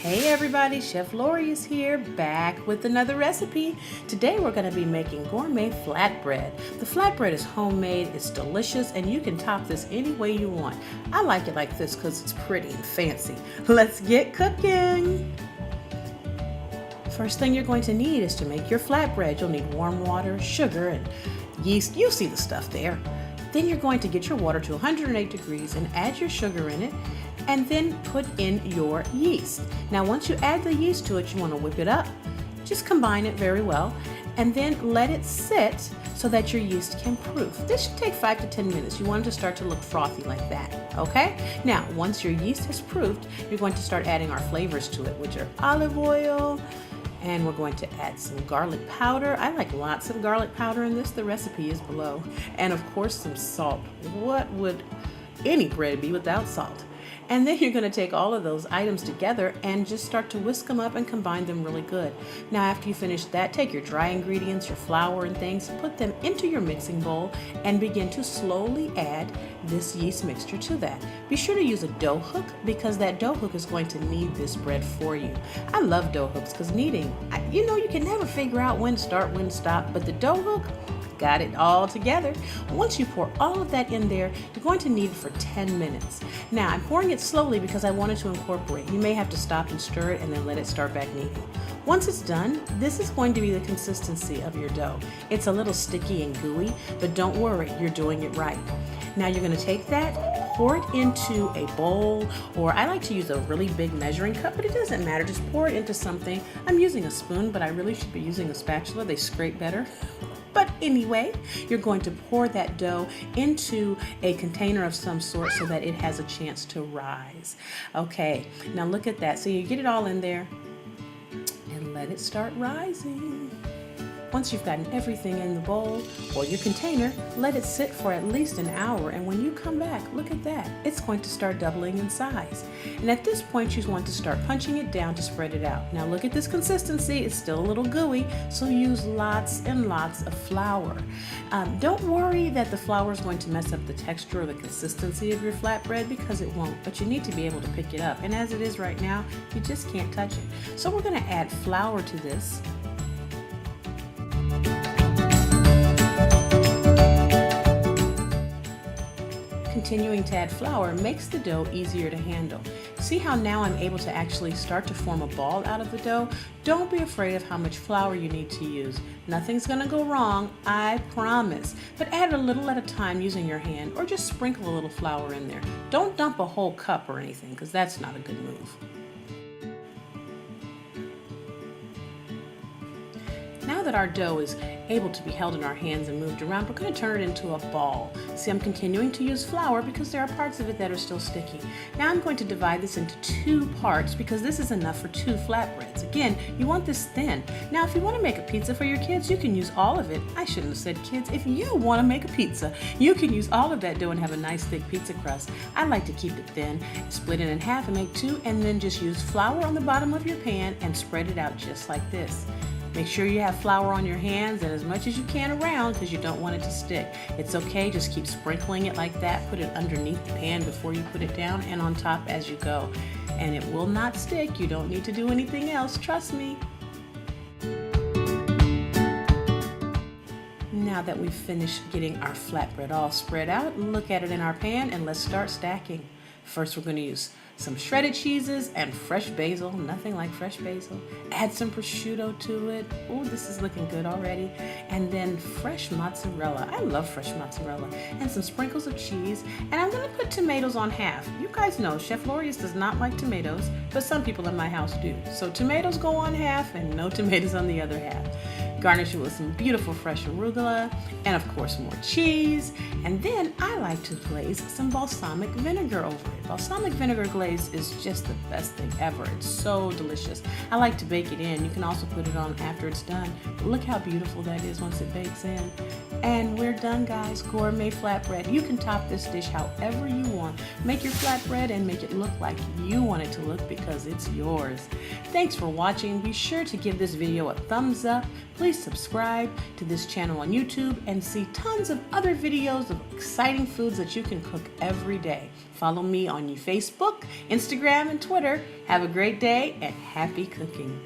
Hey everybody, Chef Lorious here, back with another recipe. Today we're going to be making gourmet flatbread. The flatbread is homemade, it's delicious, and you can top this any way you want. I like it like this because it's pretty and fancy. Let's get cooking! First thing you're going to need is to make your flatbread. You'll need warm water, sugar, and yeast. You'll see the stuff there. Then you're going to get your water to 108 degrees and add your sugar in it, and then put in your yeast. Now once you add the yeast to it, you want to whip it up. Just combine it very well and then let it sit so that your yeast can proof. This should take 5 to 10 minutes. You want it to start to look frothy like that, okay? Now once your yeast has proofed, you're going to start adding our flavors to it, which are olive oil, and we're going to add some garlic powder. I like lots of garlic powder in this. The recipe is below. And of course some salt. What would any bread be without salt? And then you're going to take all of those items together and just start to whisk them up and combine them really good. Now after you finish that, take your dry ingredients, your flour and things, put them into your mixing bowl and begin to slowly add this yeast mixture to that. Be sure to use a dough hook because that dough hook is going to knead this bread for you. I love dough hooks because kneading, you can never figure out when to start, when to stop, but the dough hook, got it all together. Once you pour all of that in there, you're going to knead it for 10 minutes. Now I'm pouring it slowly because I wanted to incorporate. You may have to stop and stir it and then let it start back kneading. Once it's done, this is going to be the consistency of your dough. It's a little sticky and gooey, but don't worry, you're doing it right. Now you're going to take that, pour it into a bowl, or I like to use a really big measuring cup, but it doesn't matter. Just pour it into something. I'm using a spoon, but I really should be using a spatula. They scrape better. But anyway, you're going to pour that dough into a container of some sort so that it has a chance to rise. Okay, now look at that. So you get it all in there and let it start rising. Once you've gotten everything in the bowl or your container, let it sit for at least an hour, and when you come back, look at that. It's going to start doubling in size. And at this point, you want to start punching it down to spread it out. Now look at this consistency. It's still a little gooey, so use lots and lots of flour. Don't worry that the flour is going to mess up the texture or the consistency of your flatbread, because it won't, but you need to be able to pick it up. And as it is right now, you just can't touch it. So we're going to add flour to this. Continuing to add flour makes the dough easier to handle. See how now I'm able to actually start to form a ball out of the dough? Don't be afraid of how much flour you need to use. Nothing's going to go wrong, I promise. But add a little at a time using your hand, or just sprinkle a little flour in there. Don't dump a whole cup or anything, because that's not a good move. Now that our dough is able to be held in our hands and moved around, we're going to turn it into a ball. See, I'm continuing to use flour because there are parts of it that are still sticky. Now I'm going to divide this into 2 parts because this is enough for 2 flatbreads. Again, you want this thin. Now if you want to make a pizza for your kids, you can use all of it. I shouldn't have said kids. If you want to make a pizza, you can use all of that dough and have a nice thick pizza crust. I like to keep it thin, split it in half and make 2, and then just use flour on the bottom of your pan and spread it out just like this. Make sure you have flour on your hands and as much as you can around because you don't want it to stick. It's okay, just keep sprinkling it like that. Put it underneath the pan before you put it down and on top as you go. And it will not stick. You don't need to do anything else, trust me. Now that we've finished getting our flatbread all spread out, look at it in our pan and let's start stacking. First we're going to use some shredded cheeses and fresh basil, nothing like fresh basil. Add some prosciutto to it. Oh, this is looking good already. And then fresh mozzarella. I love fresh mozzarella. And some sprinkles of cheese. And I'm going to put tomatoes on half. You guys know Chef Lorious does not like tomatoes, but some people in my house do. So tomatoes go on half and no tomatoes on the other half. Garnish it with some beautiful fresh arugula and of course more cheese. And then I like to glaze some balsamic vinegar over it. Balsamic vinegar glaze is just the best thing ever. It's so delicious. I like to bake it in. You can also put it on after it's done. But look how beautiful that is once it bakes in. And we're done, guys. Gourmet flatbread. You can top this dish however you want. Make your flatbread and make it look like you want it to look because it's yours. Thanks for watching. Be sure to give this video a thumbs up. Please please subscribe to this channel on YouTube and see tons of other videos of exciting foods that you can cook every day. Follow me on Facebook, Instagram, and Twitter. Have a great day and happy cooking.